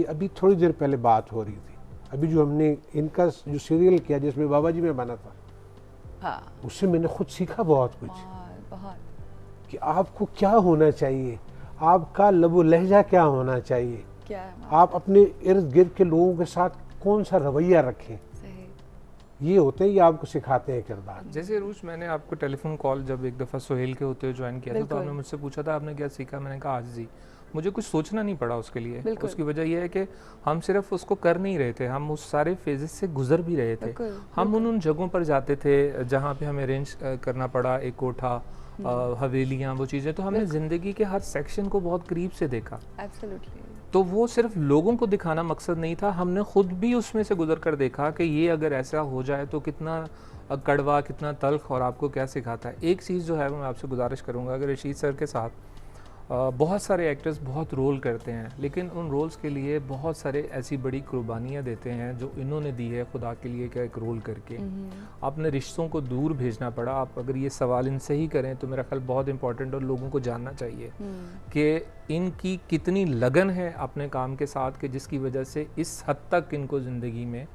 अभी थोड़ी देर पहले बात हो रही थी, अभी जो हमने इनका जो सीरियल किया जिसमें बाबा जी में बना था, हाँ, उससे मैंने खुद सीखा बहुत कुछ बहुत कि आपको क्या होना चाहिए, आपका लबो लहजा क्या होना चाहिए, क्या है आप अपने इर्द गिर्द के लोगों के साथ कौन सा रवैया रखें, सही। ये होते हैं, ये आपको सिखाते हैं किरदार। जैसे रूज, मैंने आपको टेलीफोन कॉल जब एक दफ़ा सोहेल के होते हुए ज्वाइन किया था, तो बिल्कुल। आपने मुझसे पूछा था आपने क्या सीखा, मैंने कहा आज जी। मुझे कुछ सोचना नहीं पड़ा उसके लिए। बिल्कुल। उसकी वजह यह है कि हम सिर्फ उसको कर नहीं रहे थे, हम उस सारे फेजेस से गुजर भी रहे थे। बिल्कुल, हम उन जगहों पर जाते थे जहाँ पे हमें अरेंज करना पड़ा, एक कोठा, हवेलियाँ, वो चीज़ें, तो हमने ज़िंदगी के हर सेक्शन को बहुत करीब से देखा। एब्सोल्युटली। तो वो सिर्फ लोगों को दिखाना मकसद नहीं था, हमने खुद भी उसमें से गुजर कर देखा कि ये अगर ऐसा हो जाए तो कितना कड़वा, कितना तल्ख, और आपको क्या सिखाता है। एक चीज़ जो है वो मैं आपसे गुजारिश करूँगा, अगर रशीद सर के साथ बहुत सारे एक्टर्स बहुत रोल करते हैं, लेकिन उन रोल्स के लिए बहुत सारे ऐसी बड़ी कुर्बानियाँ देते हैं जो इन्होंने दी है खुदा के लिए, क्या एक रोल करके अपने रिश्तों को दूर भेजना पड़ा। आप अगर ये सवाल इनसे ही करें तो मेरा ख्याल बहुत इंपॉर्टेंट, और लोगों को जानना चाहिए कि इनकी कितनी लगन है अपने काम के साथ, कि जिसकी वजह से इस हद तक इनको ज़िंदगी में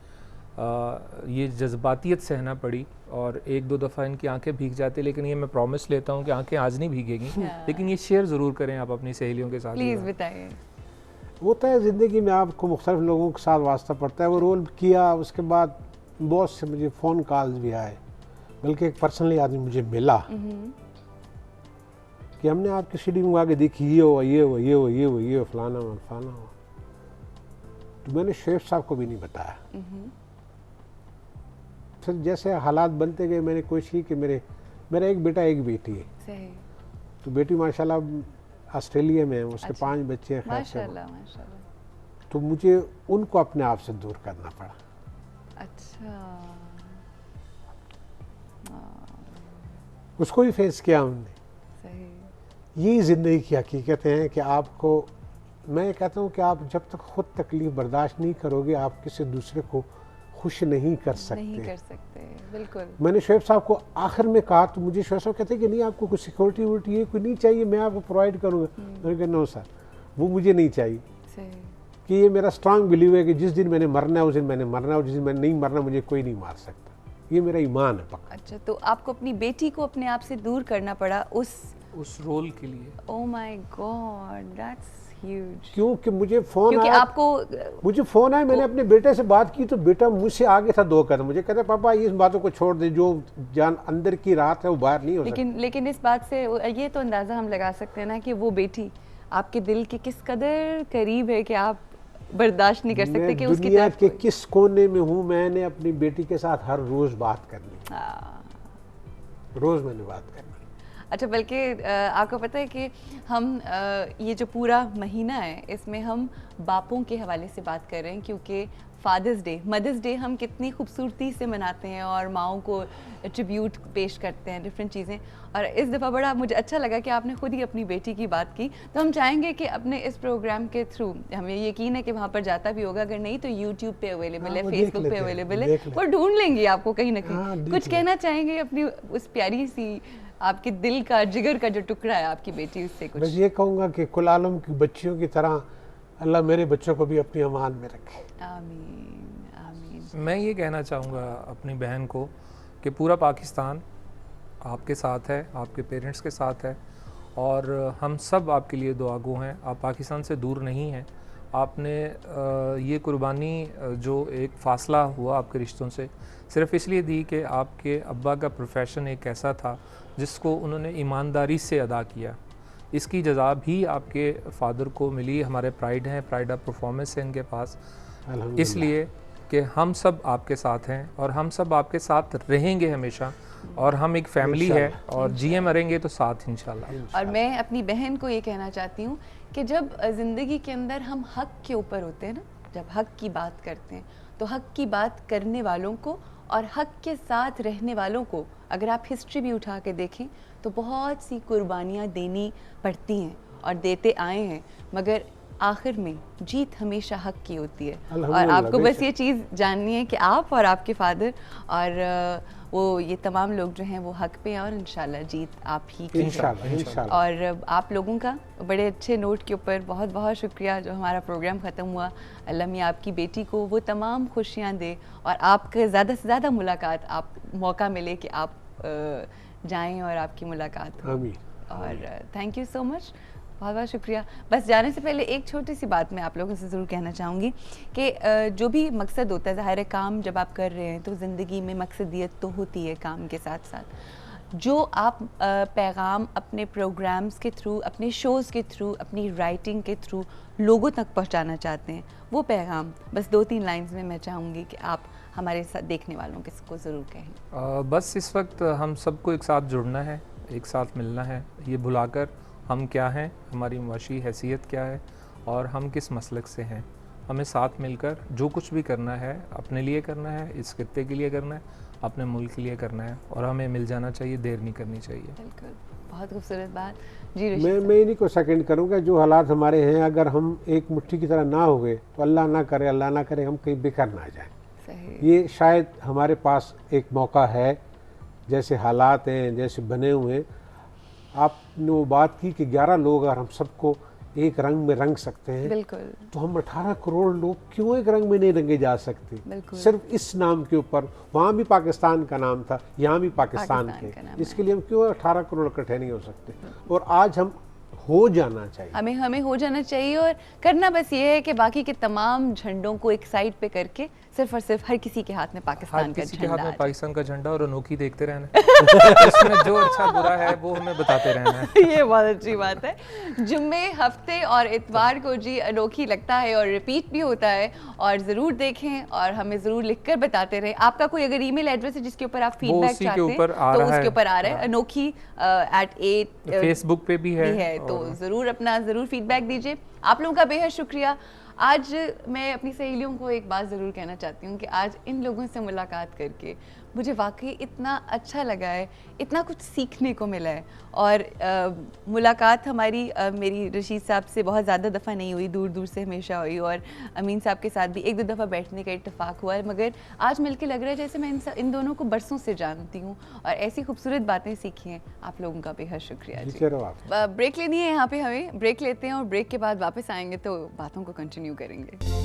ये जज्बातियत सहना पड़ी, और एक दो दफ़ा इनकी आंखें भीग जाती, लेकिन ये मैं प्रॉमिस लेता हूँ कि आंखें आज नहीं भीगेगी। लेकिन ये शेयर ज़रूर करें आप अपनी सहेलियों के साथ। प्लीज़ बताइए। होता है ज़िंदगी में, आपको मुख्तलिफ लोगों के साथ वास्ता पड़ता है। वो रोल किया, उसके बाद बहुत से मुझे फ़ोन कॉल्स भी आए, बल्कि एक पर्सनली आदमी मुझे मिला कि हमने आपकी सीडी मंगा के देखी, ये हुआ, ये हुआ, ये हुआ, ये हुआ, ये फलाना हुआ, फलाना हुआ। तो मैंने शेख साहब को भी नहीं बताया। फिर जैसे हालात बनते गए, मैंने कोशिश की कि मेरा एक बेटा एक बेटी है। सही। तो बेटी माशाल्लाह ऑस्ट्रेलिया में है, उसके 5 बच्चे हैं। माशाल्लाह, माशाल्लाह। तो मुझे उनको अपने आप से दूर करना पड़ा। अच्छा। उसको भी फेस किया हमने। सही। यही ज़िंदगी की हकीकत है कि आपको, मैं कहता हूँ कि आप जब तक खुद तकलीफ़ बर्दाश्त नहीं करोगे, आप किसी दूसरे को खुश नहीं कर सकते। नहीं कर सकते, बिल्कुल। मैंने शोएब साहब को आखिर में कहा, तो मुझे शोएब साहब कहते कि नहीं, आपको कुछ सिक्योरिटी वोरिटी ये कोई नहीं चाहिए, मैं आपको प्रोवाइड करूँगा। मैंने कहा नो सर, वो मुझे नहीं चाहिए। सही। कि ये मेरा स्ट्रांग बिलीव है कि जिस दिन मैंने मरना है उस दिन मैंने मरना है, और जिस दिन मैंने नहीं मरना मुझे कोई नहीं मार सकता। ये मेरा ईमान है पक्का। अच्छा, तो आपको अपनी बेटी को अपने आप से दूर करना पड़ा उस रोल के लिए। Oh my God, that's huge. क्योंकि मुझे फ़ोन क्योंकि आया, आपको फ़ोन आया, मैंने अपने बेटे से बात की तो बेटा मुझसे आगे था 2 कदम। मुझे कहता पापा इस बातों को छोड़ दे, जो जान अंदर की रात है वो बाहर नहीं हो सकती। लेकिन इस बात से ये तो अंदाज़ा हम लगा सकते हैं ना कि वो बेटी आपके दिल के किस कदर करीब है कि आप बर्दाश्त नहीं कर सकते कि उसकी दुनिया तरफ के किस कोने में हूँ, मैंने अपनी बेटी के साथ हर रोज़ बात करनी, रोज़ मैंने बात करनी। अच्छा, बल्कि आपको पता है कि हम ये जो पूरा महीना है इसमें हम बापों के हवाले से बात कर रहे हैं, क्योंकि फादर्स डे, मदर्स डे हम कितनी खूबसूरती से मनाते हैं और माओं को ट्रिब्यूट पेश करते हैं, डिफरेंट चीज़ें। और इस दफ़ा बड़ा मुझे अच्छा लगा कि आपने खुद ही अपनी बेटी की बात की। तो हम चाहेंगे कि अपने इस प्रोग्राम के थ्रू, हमें यकीन है कि वहाँ पर जाता भी होगा, अगर नहीं तो यूट्यूब पे अवेलेबल है, फेसबुक पे अवेलेबल है, वो ढूंढ लेंगे आपको कहीं ना कहीं। कुछ कहना चाहेंगे अपनी उस प्यारी सी, आपके दिल का, जिगर का जो टुकड़ा है आपकी बेटी, उससे कुछ? बस ये कहूँगा कि कुल आलम की बच्चियों की तरह अल्लाह मेरे बच्चों को भी अपनी अमान में रखे। आमीन, आमीन। मैं ये कहना चाहूँगा अपनी बहन को कि पूरा पाकिस्तान आपके साथ है, आपके पेरेंट्स के साथ है, और हम सब आपके लिए दुआगो हैं। आप पाकिस्तान से दूर नहीं हैं। आपने ये कुर्बानी जो एक फ़ासला हुआ आपके रिश्तों से, सिर्फ़ इसलिए दी कि आपके अब्बा का प्रोफेशन एक ऐसा था जिसको उन्होंने ईमानदारी से अदा किया। इसकी जज़ा भी आपके फ़ादर को मिली। हमारे प्राइड हैं, प्राइड ऑफ परफॉर्मेंस है इनके पास, इसलिए कि हम सब आपके साथ हैं और हम सब आपके साथ रहेंगे हमेशा, और हम एक फैमिली है, और जिए मरेंगे तो साथ इंशाल्लाह। और मैं अपनी बहन को ये कहना चाहती हूँ कि जब ज़िंदगी के अंदर हम हक के ऊपर होते हैं ना, जब हक की बात करते हैं, तो हक की बात करने वालों को और हक के साथ रहने वालों को, अगर आप हिस्ट्री भी उठा के देखें तो बहुत सी कुर्बानियाँ देनी पड़ती हैं और देते आए हैं, मगर आखिर में जीत हमेशा हक की होती है, और अल्हम्दुलिल्लाह, आपको बस बेशक। ये चीज़ जाननी है कि आप और आपके फादर और वो ये तमाम लोग जो हैं वो हक पे हैं, और इंशाल्लाह जीत आप ही की है। इंशाल्लाह इंशाल्लाह। और आप लोगों का बड़े अच्छे नोट के ऊपर बहुत बहुत शुक्रिया। जो हमारा प्रोग्राम ख़त्म हुआ, अल्लाह मियां आपकी बेटी को वो तमाम खुशियाँ दे, और आपके ज़्यादा से ज़्यादा मुलाकात, आप मौका मिले कि आप जाएं और आपकी मुलाकात हो। आमीन। और थैंक यू सो मच, बहुत बहुत शुक्रिया। बस जाने से पहले एक छोटी सी बात मैं आप लोगों से ज़रूर कहना चाहूँगी कि जो भी मकसद होता है, ज़ाहिर है काम जब आप कर रहे हैं तो ज़िंदगी में मकसदियत तो होती है काम के साथ साथ। जो आप पैगाम अपने प्रोग्राम्स के थ्रू, अपने शोज़ के थ्रू, अपनी राइटिंग के थ्रू लोगों तक पहुँचाना चाहते हैं, वो पैगाम बस 2-3 लाइन्स में मैं चाहूँगी कि आप हमारे साथ देखने वालों को ज़रूर कहें। बस इस वक्त हम सबको एक साथ जुड़ना है, एक साथ मिलना है, ये भुलाकर हम क्या हैं, हमारी मुआशी हैसियत क्या है और हम किस मसलक से हैं। हमें साथ मिलकर जो कुछ भी करना है अपने लिए करना है, इस खित्ते के लिए करना है, अपने मुल्क के लिए करना है, और हमें मिल जाना चाहिए, देर नहीं करनी चाहिए। बिल्कुल, बहुत खूबसूरत बात जी। मैं इन्हीं को सेकंड करूँगा। जो हालात हमारे हैं, अगर हम एक मुट्ठी की तरह ना हुए तो अल्लाह ना करे हम कहीं बेकार ना जाएं। सही। ये शायद हमारे पास एक मौका है, जैसे हालात हैं, जैसे बने हुए हैं। आपने वो बात की कि 11 लोग अगर हम सबको एक रंग में रंग सकते हैं, बिल्कुल तो हम 18 करोड़ लोग क्यों एक रंग में नहीं रंगे जा सकते? बिल्कुल। सिर्फ इस नाम के ऊपर, वहाँ भी पाकिस्तान का नाम था, यहाँ भी पाकिस्तान पाकिस्तान का नाम के, इसके लिए हम क्यों 18 करोड़ इकट्ठे नहीं हो सकते? और आज हम हो जाना चाहिए। हमें हो जाना चाहिए, और करना बस ये है कि बाकी के तमाम झंडों को एक साइड पे करके सिर्फ और सिर्फ हर किसी के हाथ में पाकिस्तान हर का किसी के हाथ झंडा आ में जाए। पाकिस्तान का झंडा और अनोखी देखते रहना है। इसमें जो अच्छा बुरा है वो हमें बताते रहना है। ये बहुत अच्छी बात है। जुम्मे, हफ्ते और इतवार को जी अनोखी लगता है और रिपीट भी होता है, और ज़रूर देखें और हमें ज़रूर लिखकर बताते रहें। आपका कोई अगर ईमेल एड्रेस है जिसके ऊपर आप फीडबैक उसी के चाहते हैं ऊपर आ तो रहा उसके है। ऊपर आ रहा है, अनोखी @8 फेसबुक पे भी है, तो और ज़रूर अपना ज़रूर फीडबैक दीजिए। आप लोगों का बेहद शुक्रिया। आज मैं अपनी सहेलियों को एक बात ज़रूर कहना चाहती हूँ कि आज इन लोगों से मुलाकात करके मुझे वाकई इतना अच्छा लगा है, इतना कुछ सीखने को मिला है। और मुलाकात हमारी मेरी रशीद साहब से बहुत ज़्यादा दफ़ा नहीं हुई, दूर दूर से हमेशा हुई, और अमीन साहब के साथ भी 1-2 दफ़ा बैठने का इत्तेफाक हुआ है, मगर आज मिलके लग रहा है जैसे मैं इन दोनों को बरसों से जानती हूँ और ऐसी खूबसूरत बातें सीखी हैं। आप लोगों का बेहद शुक्रिया जी। आप ब्रेक लेनी है यहाँ पे, हमें ब्रेक लेते हैं और ब्रेक के बाद वापस आएंगे तो बातों को कंटिन्यू करेंगे।